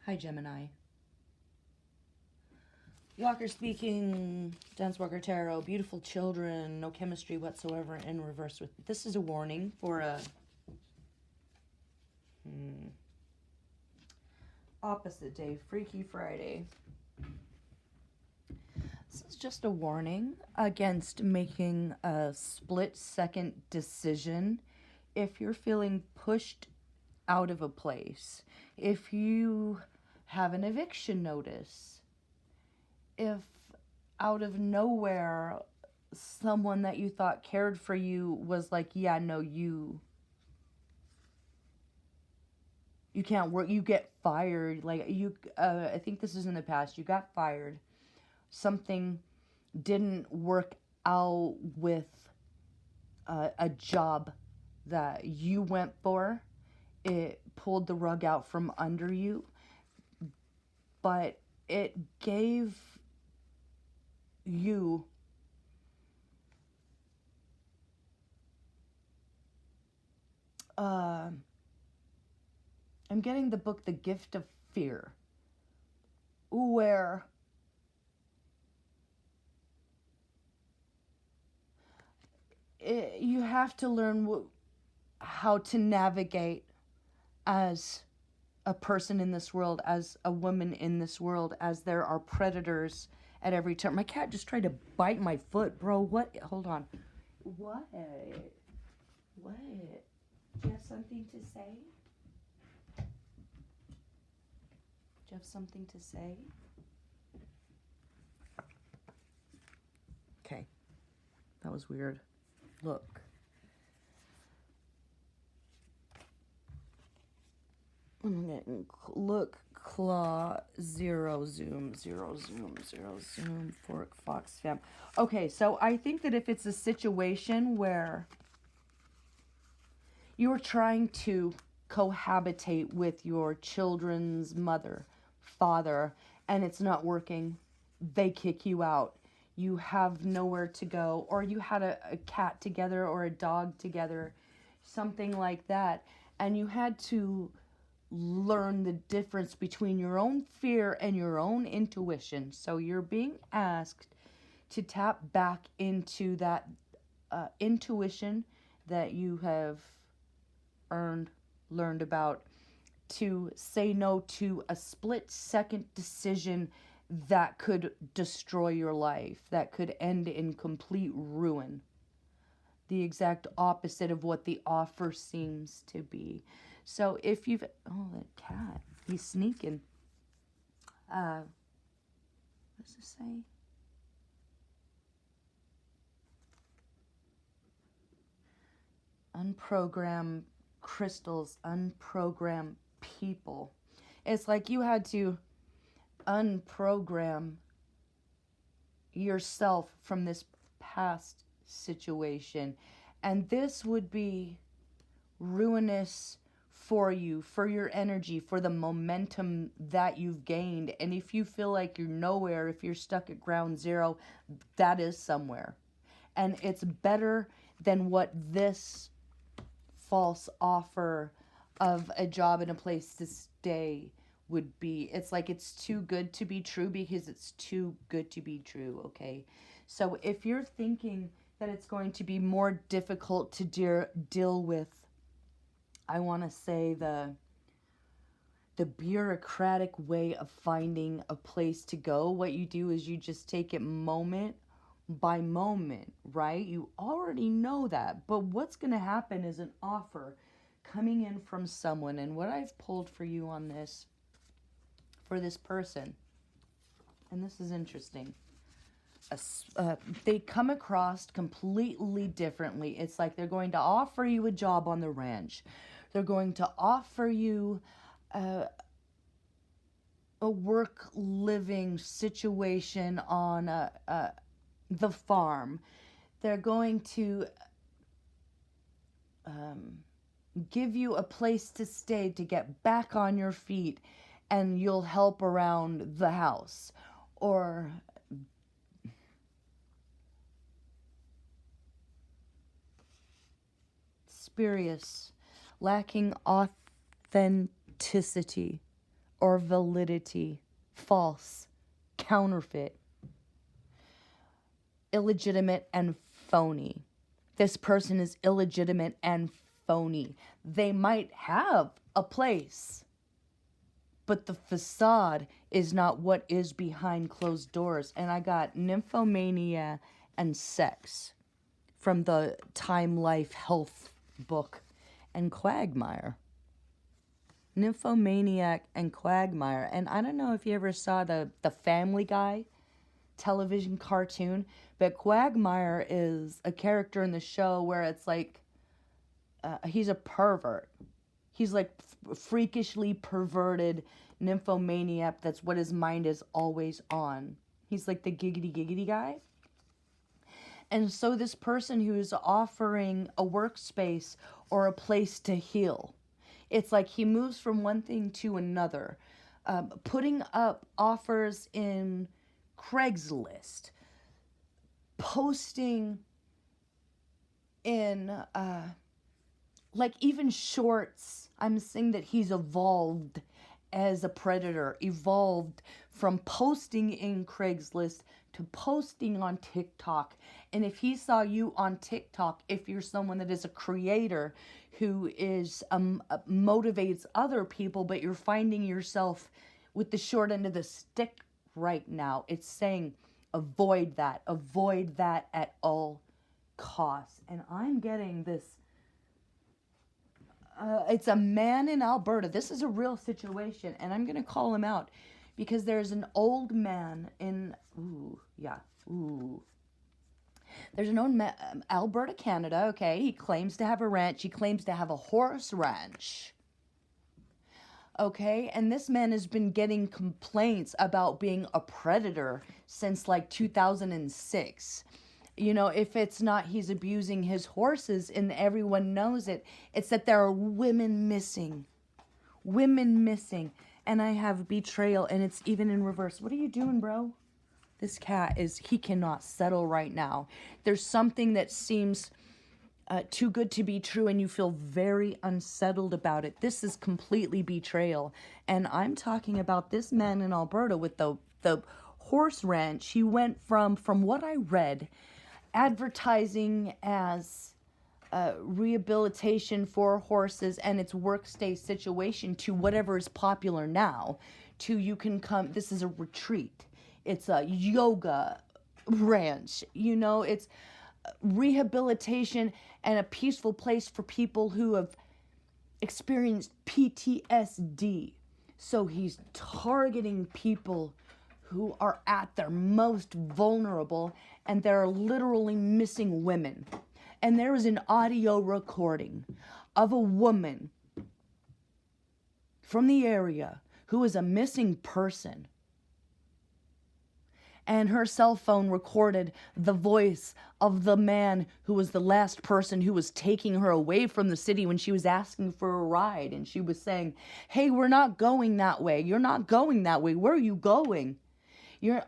Hi, Gemini. Walker speaking, Dance Walker Tarot, beautiful children, no chemistry whatsoever in reverse. With this is a warning for a opposite day, Freaky Friday. This is just a warning against making a split-second decision if you're feeling pushed out of a place, if you have an eviction notice, if out of nowhere someone that you thought cared for you was like, yeah, no, you can't work, you get fired, like I think this is in the past, you got fired, something didn't work out with a job that you went for, it pulled the rug out from under you, but it gave you I'm getting the book The Gift of Fear, where you have to learn how to navigate as a person in this world, as a woman in this world, as there are predators at every turn. My cat just tried to bite my foot, bro. What? Hold on. What? What? Do you have something to say? Do you have something to say? Okay. That was weird. Look. I'm getting look, claw, zero zoom, fork, fox, fam. Okay, so I think that if it's a situation where you're trying to cohabitate with your children's mother, father, and it's not working, they kick you out. You have nowhere to go, or you had a cat together or a dog together, something like that, and you had to learn the difference between your own fear and your own intuition. So you're being asked to tap back into that intuition that you have learned about, to say no to a split-second decision that could destroy your life, that could end in complete ruin. The exact opposite of what the offer seems to be. So if you've... Oh, that cat. He's sneaking. What does this say? Unprogrammed crystals, unprogrammed people. It's like you had to unprogram yourself from this past situation. And this would be ruinous for you, for your energy, for the momentum that you've gained. And if you feel like you're nowhere, if you're stuck at ground zero, that is somewhere. And it's better than what this false offer of a job and a place to stay would be. It's like it's too good to be true because it's too good to be true, okay? So if you're thinking that it's going to be more difficult to deal with, I want to say the bureaucratic way of finding a place to go, what you do is you just take it moment by moment, right? You already know that. But what's going to happen is an offer coming in from someone. And what I've pulled for you on this, for this person, and this is interesting, they come across completely differently. It's like they're going to offer you a job on the ranch. They're going to offer you a work living situation on the farm. They're going to give you a place to stay to get back on your feet, and you'll help around the house. Or spurious, lacking authenticity, or validity. False, counterfeit, illegitimate, and phony. This person is illegitimate and phony. They might have a place, but the facade is not what is behind closed doors. And I got nymphomania and sex from the Time Life Health book, and quagmire. Nymphomaniac and quagmire. And I don't know if you ever saw the Family Guy television cartoon, but Quagmire is a character in the show where it's like he's a pervert. He's like freakishly perverted nymphomaniac. That's what his mind is always on. He's like the giggity guy. And so this person who is offering a workspace or a place to heal, it's like he moves from one thing to another, putting up offers in Craigslist, posting in like even shorts. I'm saying that he's evolved as a predator, evolved from posting in Craigslist to posting on TikTok. And if he saw you on TikTok, if you're someone that is a creator who is motivates other people, but you're finding yourself with the short end of the stick right now, it's saying avoid that at all costs. And I'm getting this. It's a man in Alberta. This is a real situation, and I'm going to call him out because there's an old man in, There's an old man, Alberta, Canada, okay? He claims to have a ranch. He claims to have a horse ranch. Okay, and this man has been getting complaints about being a predator since like 2006. You know, if it's not he's abusing his horses and everyone knows it, it's that there are women missing. Women missing. And I have betrayal, and it's even in reverse. What are you doing, bro? This cat he cannot settle right now. There's something that seems too good to be true, and you feel very unsettled about it. This is completely betrayal. And I'm talking about this man in Alberta with the horse ranch. He went from what I read, advertising as rehabilitation for horses and its workstay situation to whatever is popular now, to you can come, this is a retreat. It's a yoga ranch, you know, it's rehabilitation and a peaceful place for people who have experienced PTSD. So he's targeting people who are at their most vulnerable, and they're literally missing women. And there is an audio recording of a woman from the area who is a missing person. And her cell phone recorded the voice of the man who was the last person who was taking her away from the city when she was asking for a ride. And she was saying, hey, we're not going that way. You're not going that way. Where are you going?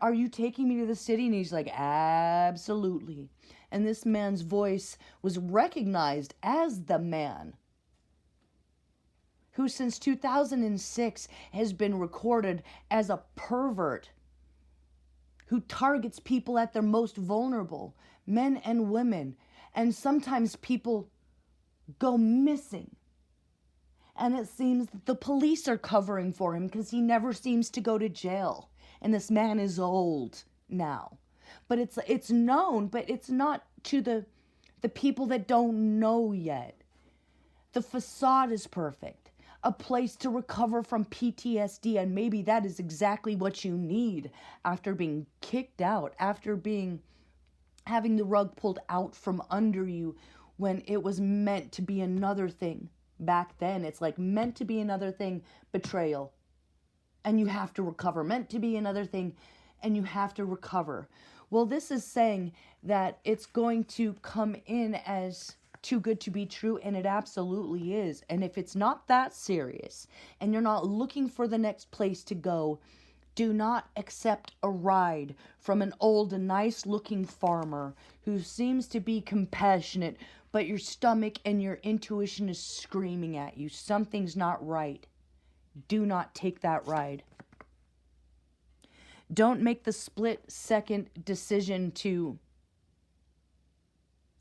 Are you taking me to the city? And he's like, absolutely. And this man's voice was recognized as the man who since 2006 has been recorded as a pervert who targets people at their most vulnerable, men and women. And sometimes people go missing. And it seems that the police are covering for him because he never seems to go to jail. And this man is old now. But it's known, but it's not to the people that don't know yet. The facade is perfect. A place to recover from PTSD, and maybe that is exactly what you need after being kicked out, after having the rug pulled out from under you when it was meant to be another thing. Back then, it's like meant to be another thing, betrayal. And you have to recover. Meant to be another thing, and you have to recover. Well, this is saying that it's going to come in as too good to be true, and it absolutely is. And if it's not that serious, and you're not looking for the next place to go, do not accept a ride from an old, nice-looking farmer who seems to be compassionate, but your stomach and your intuition is screaming at you. Something's not right. do not take that ride. Don't make the split-second decision to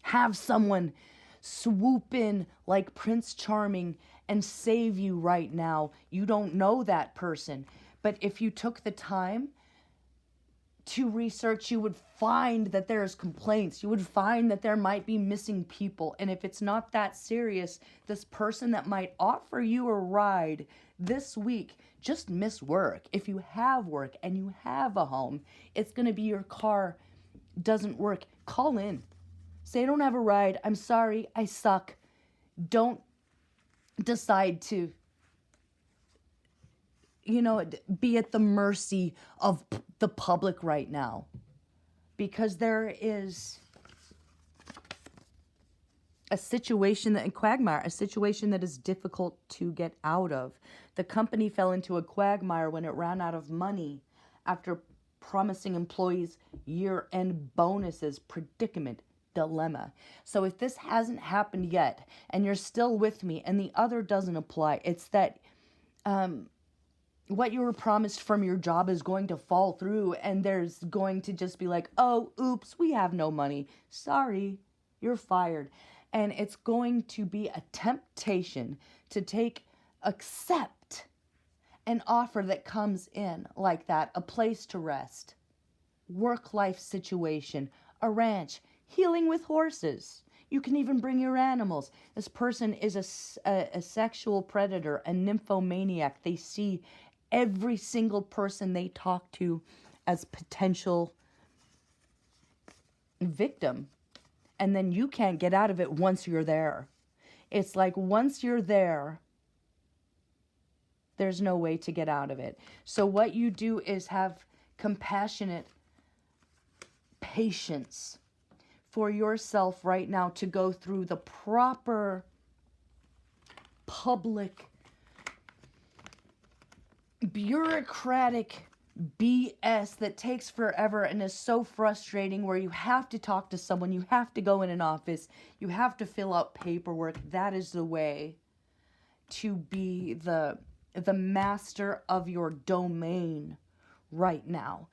have someone swoop in like Prince Charming and save you right now. You don't know that person. But if you took the time to research, you would find that there's complaints. You would find that there might be missing people. And if it's not that serious, this person that might offer you a ride this week just miss work. If you have work and you have a home, it's going to be your car doesn't work. Call in. Say, I don't have a ride. I'm sorry. I suck. Don't decide to, be at the mercy of the public right now. Because there is a situation that in quagmire, a situation that is difficult to get out of. The company fell into a quagmire when it ran out of money after promising employees year-end bonuses. Predicament, dilemma. So if this hasn't happened yet and you're still with me and the other doesn't apply, it's that what you were promised from your job is going to fall through, and there's going to just be like, oh, oops, we have no money. Sorry, you're fired. And it's going to be a temptation to accept an offer that comes in like that, a place to rest, work-life situation, a ranch, healing with horses. You can even bring your animals. This person is a sexual predator, a nymphomaniac. They see every single person they talk to as potential victim. And then you can't get out of it once you're there. It's like once you're there, there's no way to get out of it. So what you do is have compassionate patience for yourself right now to go through the proper public bureaucratic BS that takes forever and is so frustrating, where you have to talk to someone, you have to go in an office, you have to fill out paperwork. That is the way to be the master of your domain right now.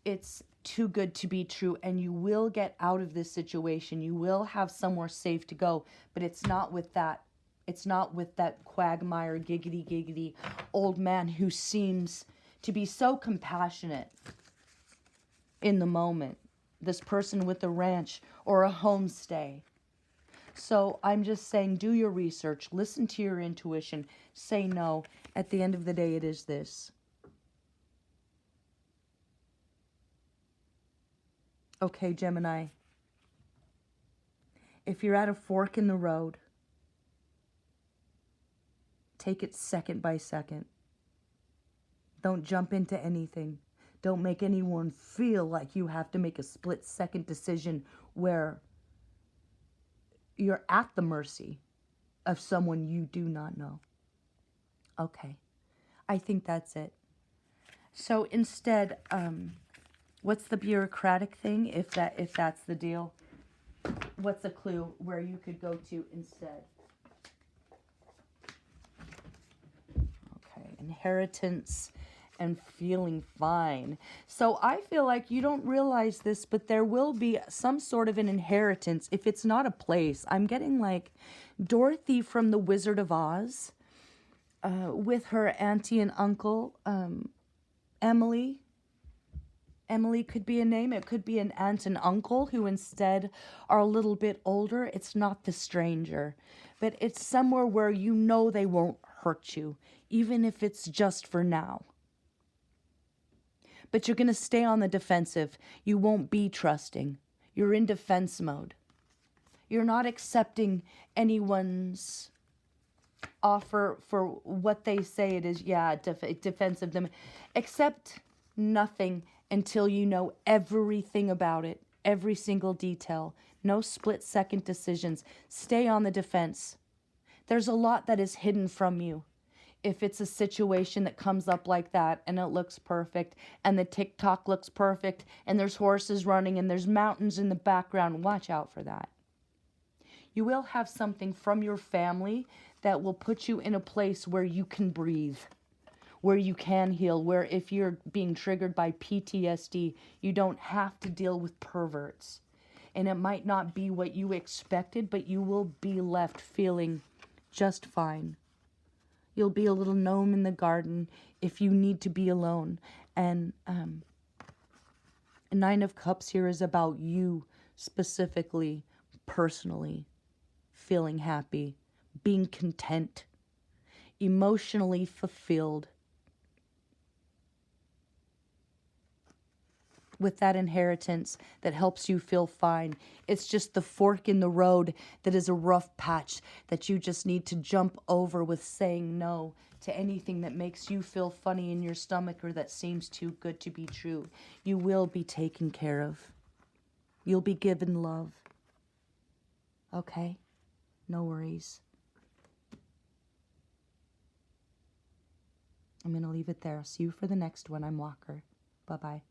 It's too good to be true, and you will get out of this situation. You will have somewhere safe to go, but it's not with that. It's not with that quagmire, giggity old man who seems to be so compassionate in the moment. This person with a ranch or a homestay. So I'm just saying, do your research, listen to your intuition, say no. At the end of the day, it is this. Okay, Gemini. If you're at a fork in the road, take it second by second. Don't jump into anything. Don't make anyone feel like you have to make a split-second decision where you're at the mercy of someone you do not know. Okay, I think that's it. So instead, what's the bureaucratic thing, if that's the deal? What's a clue where you could go to instead? Okay, inheritance and feeling fine. So I feel like you don't realize this, but there will be some sort of an inheritance if it's not a place. I'm getting like Dorothy from The Wizard of Oz with her auntie and uncle, Emily. Emily could be a name. It could be an aunt and uncle who instead are a little bit older. It's not the stranger, but it's somewhere where you know they won't hurt you, even if it's just for now. But you're going to stay on the defensive. You won't be trusting. You're in defense mode. You're not accepting anyone's offer for what they say it is. Yeah, defensive. Accept nothing until you know everything about it, every single detail. No split-second decisions. Stay on the defense. There's a lot that is hidden from you. If it's a situation that comes up like that and it looks perfect and the TikTok looks perfect and there's horses running and there's mountains in the background, watch out for that. You will have something from your family that will put you in a place where you can breathe. where you can heal, where if you're being triggered by PTSD, you don't have to deal with perverts. And it might not be what you expected, but you will be left feeling just fine. You'll be a little gnome in the garden if you need to be alone. And Nine of Cups here is about you specifically, personally, feeling happy, being content, emotionally fulfilled, with that inheritance that helps you feel fine. It's just the fork in the road that is a rough patch that you just need to jump over with saying no to anything that makes you feel funny in your stomach or that seems too good to be true. You will be taken care of. You'll be given love. Okay? No worries. I'm going to leave it there. See you for the next one. I'm Walker. Bye-bye.